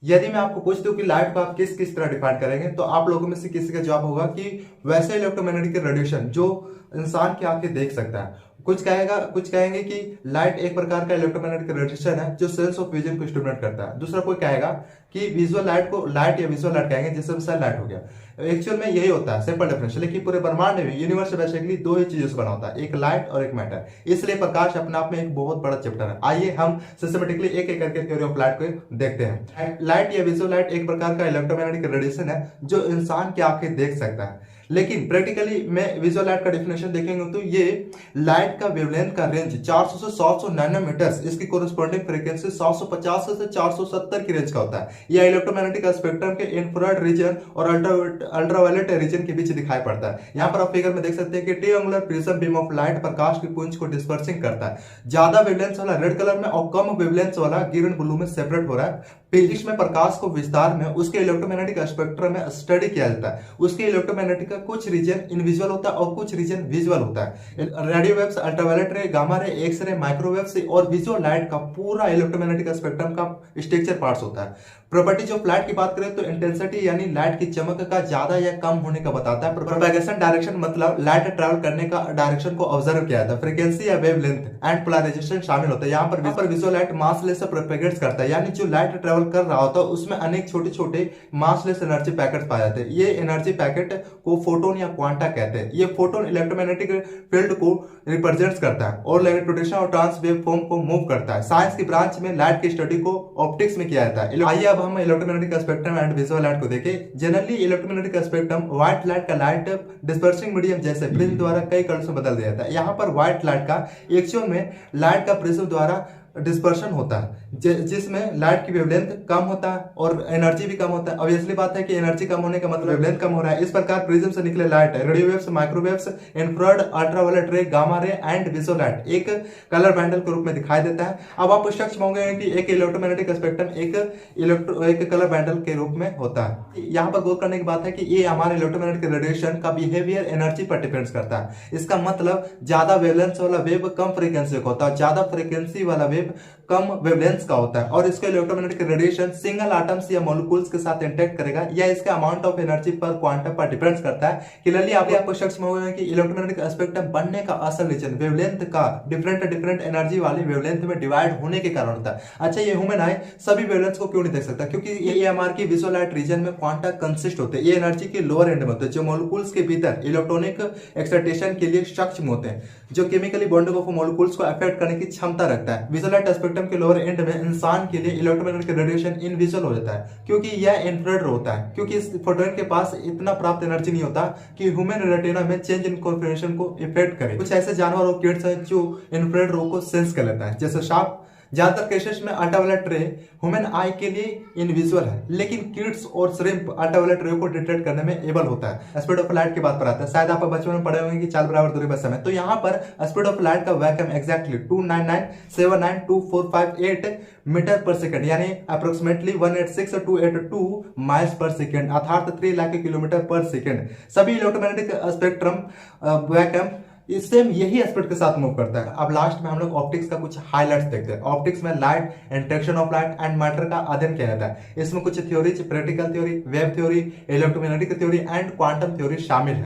यदि मैं आपको पूछ दूं कि लाइट को आप किस किस तरह डिफाइन करेंगे तो आप लोगों में से किसी का जवाब होगा कि वैसे इलेक्ट्रोमैग्नेटिक रेडिएशन जो इंसान की आंखें देख सकता है। कुछ कहेंगे कि लाइट एक प्रकार का इलेक्ट्रोमैग्नेटिक रेडिएशन है जो सेंस ऑफ विजन को स्टिमुलेट करता है। दूसरा कोई कहेगा कि विजुअल लाइट को लाइट या विजुअल लाइट कहेंगे, जिससे सेल लाइट हो गया। एक्चुअल में यही होता है, सिंपल डेफिनेशन। लेकिन पूरे ब्रह्मांड में यूनिवर्स बेसिकली दो ही चीजों से बना होता है, एक लाइट और एक मैटर। इसलिए प्रकाश अपने आप में एक बहुत बड़ा चैप्टर है। आइए हम सिस्टमेटिकली एक एक करके थ्योरी ऑफ लाइट को देखते हैं। लाइट या विजुअल लाइट एक प्रकार का इलेक्ट्रोमैग्नेटिक रेडिएशन है जो इंसान की आंखें देख सकता है। लेकिन प्रैक्टिकली में विजुअल लाइट का डेफिनेशन देखेंगे तो ये लाइट का वेवलेंथ का रेंज 400 से 700 नैनोमीटर्स, इसकी कोरेस्पॉन्डिंग फ्रीक्वेंसी 750 से 470 की रेंज का होता है। यह इलेक्ट्रोमैग्नेटिक स्पेक्ट्रम के इंफ्रारेड रीजन और अल्ट्रावायलेट रीजन के बीच दिखाई पड़ता है। यहाँ पर आप फिगर में देख सकते हैं कि triangular prism beam of light प्रकाश की पुंज को डिस्पर्सिंग करता है। ज्यादा वेवलेंथ वाला रेड कलर में और कम वेवलेंथ वाला ग्रीन ब्लू में सेपरेट हो रहा है। फिजिक्स में प्रकाश को विस्तार में उसके इलेक्ट्रोमैग्नेटिक स्पेक्ट्रम में स्टडी किया जाता है। उसके इलेक्ट्रोमैग्नेटिक का कुछ रीजन इनविजुअल होता है और कुछ रीजन विजुअल होता है। Radio waves, ultraviolet ray, gamma रे, एक्स रे, माइक्रोवेव्स और विजुअल लाइट का पूरा इलेक्ट्रोमैग्नेटिक स्पेक्ट्रम का स्ट्रक्चर पार्ट्स होता है। प्रॉपर्टीज ऑफ लाइट की बात करें तो इंटेंसिटी यानी लाइट की चमक का ज्यादा या कम होने का बताता है। प्रोपेगेशन डायरेक्शन मतलब लाइट ट्रैवल करने का डायरेक्शन को ऑब्जर्व किया जाता है। फ्रीक्वेंसी या वेवलेंथ एंड पोलराइजेशन शामिल होता है। यहाँ पर विजुअल लाइट मासलेस से प्रोपेगेट्स करता है, यानी जो लाइट ट्रैवल कर रहा होता है उसमें अनेक छोटे छोटे मासलेस एनर्जी पैकेट पाए जाते हैं। ये एनर्जी पैकेट को फोटोन या क्वांटा कहते हैं। ये फोटोन इलेक्ट्रोमैग्नेटिक फील्ड को रिप्रेजेंट करता है और इलेक्ट्रोटेशन और ट्रांस वेव फॉर्म को मूव करता है। साइंस की ब्रांच में लाइट की स्टडी को ऑप्टिक्स में किया जाता है। आइए अब हम electromagnetic spectrum and visual light को देखें। Generally electromagnetic spectrum white light का लाइट डिस्पर्सिंग मीडियम जैसे प्रिज्म द्वारा कई कलर्स में बदल दिया जाता है। यहाँ पर व्हाइट लाइट का एक्चुअल में लाइट का प्रिज्म द्वारा डिस्पर्शन होता है, जिसमें लाइट की वेवलेंथ कम होता है और एनर्जी भी कम होता है। ऑब्वियसली बात है कि एनर्जी कम होने का मतलब वेवलेंथ कम हो रहा है। इस प्रकार प्रिज्म से निकले light radio waves, microwaves, infrared, ultraviolet ray, gamma ray and visual light एक कलर बैंडल के रूप में दिखाई देता है। अब आप सक्षम होंगे कि एक इलेक्ट्रोमैग्नेटिक स्पेक्ट्रम एक कलर बैंडल के रूप में होता है। यहाँ पर गौर करने की बात है कि ये हमारे इलेक्ट्रोमैग्नेटिक रेडिएशन का बिहेवियर एनर्जी पर डिपेंड करता है। इसका मतलब ज्यादा वेवलेंथ वाला वेव कम फ्रीक्वेंसी का होता है, ज्यादा फ्रीक्वेंसी वाला वेव कम वेवलेंथ का होता है। और इसका इलेक्ट्रोमैग्नेटिक रेडिएशन सिंगल एटम्स या मॉलिक्यूल्स के साथ इंटरेक्ट करेगा या इसका अमाउंट ऑफ एनर्जी पर क्वांटम पर डिपेंड करता है। क्लियरली आपको सक्षम हो गए कि इलेक्ट्रोमैग्नेटिक स्पेक्ट्रम बनने का असल रीजन वेवलेंथ का डिफरेंट एनर्जी वाली वेवलेंथ में डिवाइड होने के कारण होता है। अच्छा, ये ह्यूमन आई सभी वेवलेंथ को क्यों नहीं देख सकता? क्योंकि ये हमारे की विजुअल लाइट रीजन में क्वांटा कंसिस्ट होते हैं। ये एनर्जी के लोअर एंड में होते हैं जो मॉलिक्यूल्स के भीतर इलेक्ट्रॉनिक एक्साइटेशन के लिए सक्षम होते हैं, जो केमिकली बॉन्डिंग ऑफ मॉलिक्यूल्स को अफेक्ट करने की क्षमता रखता है। विजुअल लाइट स्पेक्ट्रम के लोअर एंड में इंसान के लिए इलेक्ट्रोमैग्नेटिक रेडिएशन इनविजिबल हो जाता है क्योंकि यह इंफ्रारेड होता है, क्योंकि इस फोटोन के पास इतना प्राप्त एनर्जी नहीं होता कि ह्यूमन रेटिना में चेंज इन कॉन्फिगरेशन को इफेक्ट करे। कुछ ऐसे जानवर और किड्स हैं जो इंफ्रारेड रो को सेंस कर लेता है, जैसे सांप। ज्यादातर केसेस में अल्ट्रावायलेट रे ह्यूमन आई के लिए इनविजिबल है, लेकिन किड्स और श्रिम्प अल्ट्रावायलेट रे को डिटेक्ट करने में एबल होता है। स्पीड ऑफ लाइट की बात पर आता है। शायद आप बचपन में पढ़े होंगे कि चाल बराबर दूरी पर समय। तो यहाँ पर स्पीड ऑफ लाइट का वैक्यूम एक्जैक्टली 299792458 मीटर पर सेकंड, यानी अप्रोक्सीमेटली 186282 माइल्स पर सेकंड, अर्थात 3 लाख किलोमीटर पर सेकंड। सभी इलेक्ट्रोमैग्नेटिक स्पेक्ट्रम वैक्यूम सेम यही एस्पेक्ट के साथ मूव करता है। अब लास्ट में हम लोग ऑप्टिक्स का कुछ हाइलाइट्स देखते हैं। ऑप्टिक्स में light, interaction of light and matter का अध्ययन किया जाता है। इसमें कुछ theories, practical theory, wave theory, electromagnetic theory and quantum theory शामिल है।